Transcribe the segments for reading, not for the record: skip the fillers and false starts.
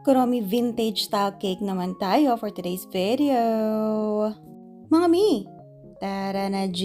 Kuromi vintage style cake naman tayo for today's video. Mga mi, tara na G!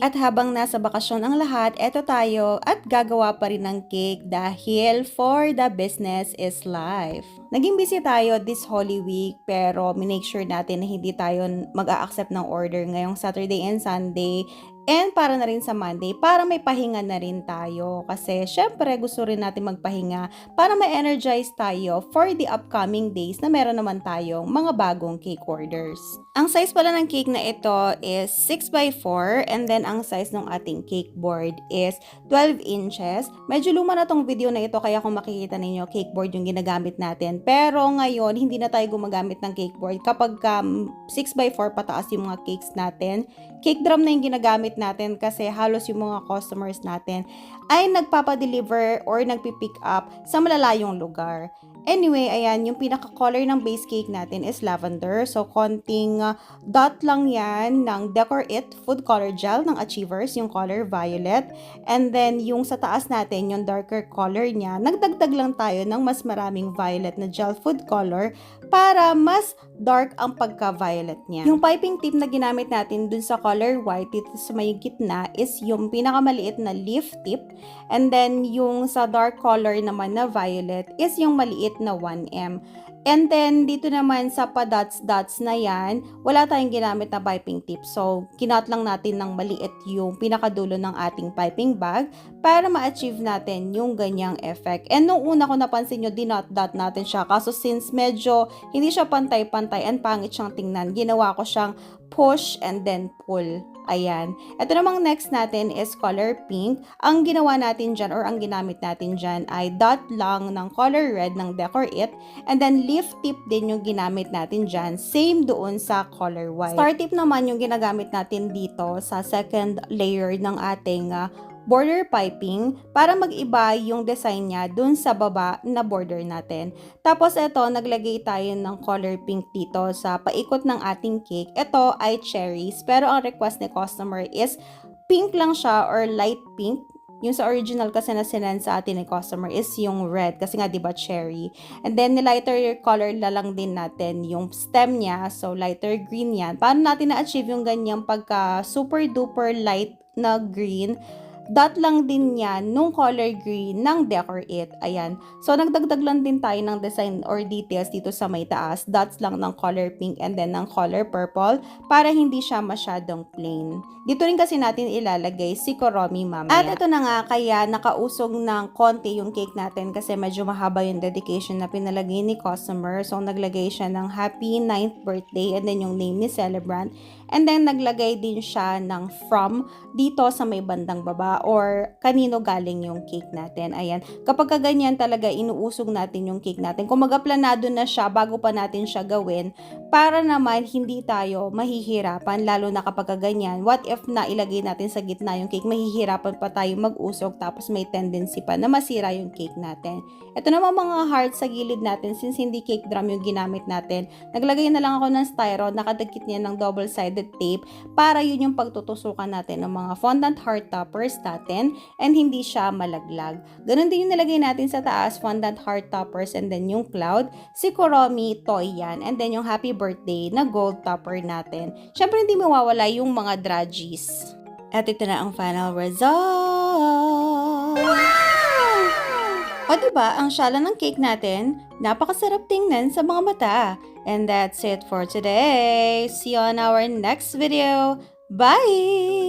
At habang nasa bakasyon ang lahat, eto tayo at gagawa pa rin ng cake dahil for the business is life. Naging busy tayo this Holy Week pero minake sure natin na hindi tayo mag-a-accept ng order ngayong Saturday and Sunday. And para na rin sa Monday, para may pahinga na rin tayo. Kasi syempre gusto rin natin magpahinga para ma-energize tayo for the upcoming days na meron naman tayong mga bagong cake orders. Ang size pala ng cake na ito is 6x4 and then ang size ng ating cake board is 12 inches. Medyo luma na tong video na ito kaya kung makikita ninyo cake board yung ginagamit natin. Pero ngayon hindi na tayo gumagamit ng cake board kapag 6x4 pataas yung mga cakes natin. Cake drum na yung ginagamit natin kasi halos yung mga customers natin ay nagpapadeliver or nagpipick up sa malalayong lugar. Anyway, ayan, yung pinaka-color ng base cake natin is lavender. So, konting dot lang yan ng Decor It Food Color Gel ng Achievers, yung color violet. And then, yung sa taas natin, yung darker color niya, nagdagdag lang tayo ng mas maraming violet na gel food color para mas dark ang pagka-violet niya. Yung piping tip na ginamit natin dun sa color white, dito sa may gitna, is yung pinakamaliit na leaf tip. And then, yung sa dark color naman na violet is yung maliit na 1M. And then, dito naman sa pa-dots-dots na yan, wala tayong ginamit na piping tip. So, kinot lang natin ng maliit yung pinakadulo ng ating piping bag para ma-achieve natin yung ganyang effect. And nung una ko napansin nyo, dinot-dot natin siya. Kaso since medyo hindi siya pantay-pantay and pangit siyang tingnan, ginawa ko siyang push and then pull. Ayan. Ito namang next natin is color pink. Ang ginawa natin dyan or ang ginamit natin dyan ay dot lang ng color red ng Decor It. And then leaf tip din yung ginamit natin dyan. Same doon sa color white. Star tip naman yung ginagamit natin dito sa second layer ng ating border piping para mag-iba yung design niya dun sa baba na border natin. Tapos ito, naglagay tayo ng color pink dito sa paikot ng ating cake. Ito ay cherries, pero ang request ni customer is pink lang siya or light pink. Yung sa original kasi na sinend sa atin ni customer is yung red kasi nga 'di ba cherry. And then lighter color na lang din natin yung stem niya, so lighter green 'yan. Paano natin na-achieve yung ganyang pagka super duper light na green? Dot lang din yan nung color green ng Decor It. Ayan. So, nagdagdag lang din tayo ng design or details dito sa may taas. Dots lang ng color pink and then ng color purple para hindi siya masyadong plain. Dito rin kasi natin ilalagay si Kuromi mamaya. At ito na nga, kaya nakausog ng konti yung cake natin kasi medyo mahaba yung dedication na pinalagay ni customer. So, naglagay siya ng happy 9th birthday and then yung name ni celebrant. And then, naglagay din siya ng from dito sa may bandang baba or kanino galing yung cake natin. Ayan. Kapag ganyan talaga, inuusog natin yung cake natin. Kung magaplanado na siya bago pa natin siya gawin, para naman hindi tayo mahihirapan, lalo na kapag ganyan. What if na ilagay natin sa gitna yung cake, mahihirapan pa tayo mag-usog tapos may tendency pa na masira yung cake natin. Ito naman mga heart sa gilid natin, since hindi cake drum yung ginamit natin, naglagay na lang ako ng styro, nakadagkit niya ng double-sided tape para yun yung pagtutusukan natin ng mga fondant heart toppers natin and hindi siya malaglag. Ganun din yung nilagay natin sa taas, fondant heart toppers and then yung cloud, si Kuromi toy yan, and then yung happy birthday na gold topper natin. Syempre hindi mawawala yung mga draggies. At ito na ang final result! Wow! O diba, ang syala ng cake natin, napakasarap tingnan sa mga mata. And that's it for today. See you on our next video. Bye!